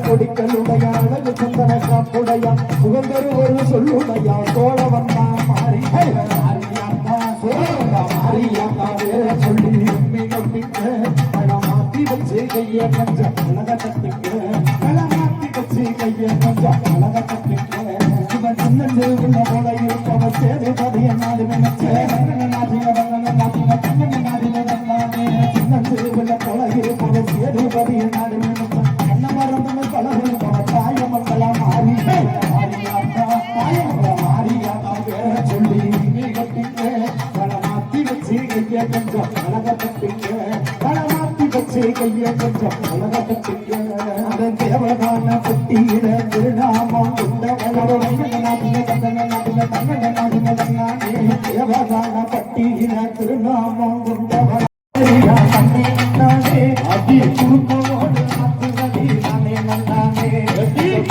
கொடிக்கலுடைய அழகு சுந்தர காப்புடைய சுகந்தரு ஒரு சொல்லுடைய சோழ வந்தா மாறி மாரியாத்தா வேற சொல்லி மாத்தி வச்சு கைய கொஞ்சம் அழக தட்டுக்க மாத்தி வச்சு கைய கொஞ்சம் அழக தட்டுக்க இவன் சின்ன உள்ள போல இருப்பவ சேது பதிய நாடு நினைச்சேன் சின்ன உள்ள போல இருப்பவ சேது பதிய நாடு நினைச்சேன் என்ன மறந்து பழகு தாயமங்களா மாறி மாரியாத்தா மாரியாத்தா வேற சொல்லி மாத்தி வச்சு கைய கொஞ்சம் அழக தட்டுக்க மாத்தி வச்சு கைய கொஞ்சம் அழக தட்டுக்க அதன் தேவதான பட்டியில திருநாமம் தேவதான பட்டியில திருநாமம் கொண்டவன் அதி குறுக்கோடு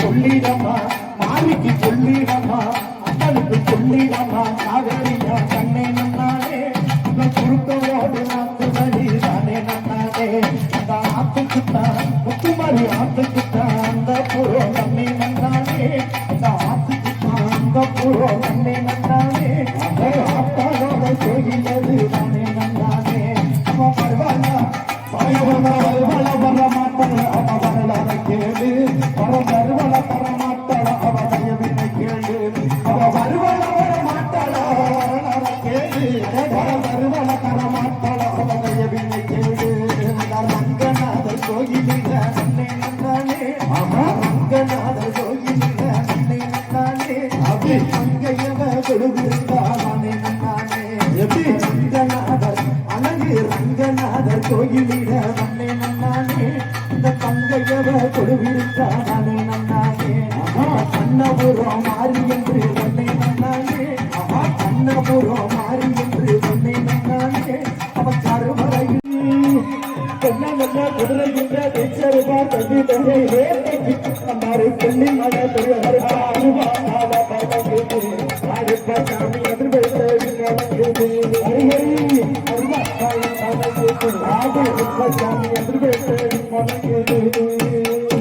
சொல்லிடமா மாலிக்கு சொல்லிடமா மக்களுக்கு சொல்லிடமா காவேரியா கண்ணே நன்னானே குறுக்கோடு நாத்து வழி தானே நன்னானே அந்த ஆத்துக்குத்தான் முத்துமாரி ஆத்துக்குத்தான் அந்த புறோ கண்ணே நன்னானே அந்த ஆத்துக்குத்தான் அந்த புறோ கண்ணே நன்னானே அந்த ஆத்தாளோட செய்கிறது தானே நன்னானே அவன் பரவாயில்ல வருவல வர மாட்டல அவ வரலாத கேளு வர வருவல தர மாட்டல அவ தயவினை கேளு அவ வருவல வர மாட்டல அவ வரலாத கேளு வர வருவல தர மாட்டல அவ தயவினை கேளு ரங்கநாதர் கோயிலில நன்னே நன்னானே ரங்கநாதர் கோயிலில நன்னே நன்னானே அப்படி அங்கையவ கொடுவிருந்தானே நன்னானே எப்படி ரங்கநாதர் அழகு ரங்கநாதர் கோயிலிட நன்னே நன்னானே இந்த தங்கையவ கொடுவிருந்தானே நன்னானே கண்ணபுரம் மாறி என்று நன்னே நன்னானே கண்ணபுரம் மாறி என்று நன்னே நன்னானே அவன் கருவறையில் நல்ல குதிரைகின்ற தேச்சருவா தம்பி தங்கை நம்மாரு சொல்லி மழை பெரியவர் சாமி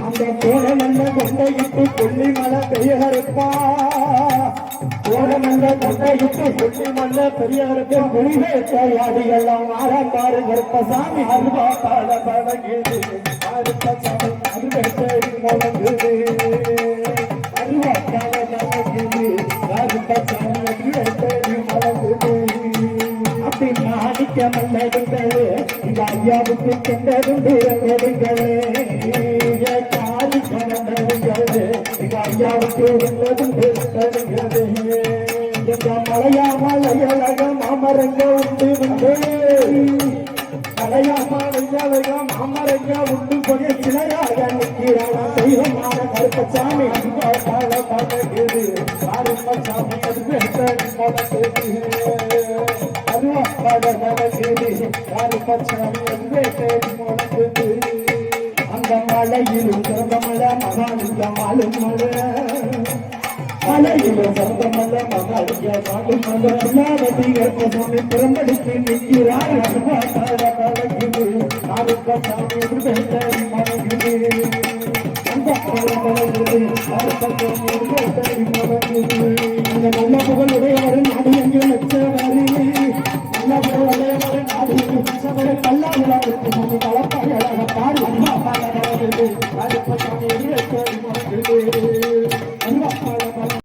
அந்த கோல நல்ல கொண்டையிட்டு கொல்லி மலை பெரியகருப்பா கோல நல்ல கொண்டையிட்டு கொல்லி மலை பெரியகருக்கு முடிவே தயாரிகள்லாம் ஆரம்பாரு கருப்பசாமி அருவா பாட பழகிது அருப்பசாமி அருவேட்டை முழங்குது அருவா பாட பழகிது அருப்பசாமி அருவேட்டை முழங்குது அப்படி மாணிக்க மல்லடுங்களே இந்த ஐயாவுக்கு சென்றதுண்டு நெடுங்களே காலி கணந்தடுங்களே இந்த ஐயாவுக்கு சென்றதுண்டு நெடுங்களே இந்த மலையா மலையழக மாமரங்க உண்டு உண்டு மலையா மலையழக மாமரங்க உண்டு கொடிய சிலையாக நிற்கிறான தெய்வமான கருப்பசாமி அருவா பாட பழகுது கருப்பசாமி அது முடக்குது அருவாப்பாட நடக்குது யாரு பச்சாமி என்றே தேடி முடக்குது அந்த மலையிலும் சிறந்த மழை மகாலிங்க மாலும் மழை மலையிலும் சிறந்த மழை மகாலிங்க மாலும் மழை எல்லாவற்றையும் சுவாமி திறம்படித்து நிற்கிறார் அருவாப்பாட நடக்குது யாரு பச்சாமி என்றே தேடி முடக்குது நல்ல புகழுடையவர் நாடு எங்கே வச்சவரே நல்ல புகழுடையவர் நாடு எங்கே வச்சவரே கல்லாவிழா